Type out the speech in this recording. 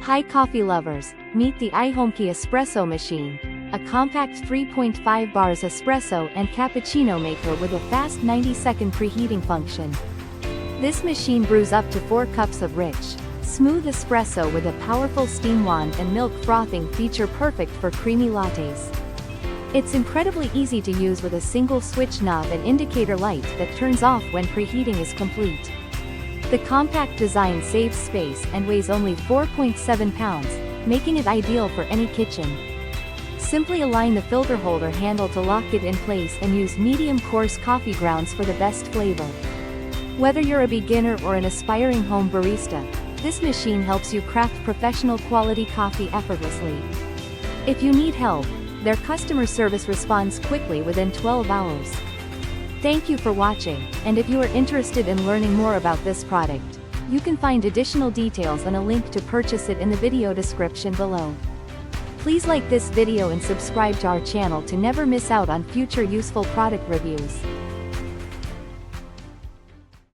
Hi coffee lovers, meet the Ihomekee Espresso Machine, a compact 3.5 bars espresso and cappuccino maker with a fast 90-second preheating function. This machine brews up to 4 cups of rich, smooth espresso with a powerful steam wand and milk frothing feature perfect for creamy lattes. It's incredibly easy to use with a single switch knob and indicator light that turns off when preheating is complete. The compact design saves space and weighs only 4.7 pounds, making it ideal for any kitchen. Simply align the filter holder handle to lock it in place and use medium coarse coffee grounds for the best flavor. Whether you're a beginner or an aspiring home barista, this machine helps you craft professional quality coffee effortlessly. If you need help, their customer service responds quickly within 12 hours. Thank you for watching, and if you are interested in learning more about this product, you can find additional details and a link to purchase it in the video description below. Please like this video and subscribe to our channel to never miss out on future useful product reviews.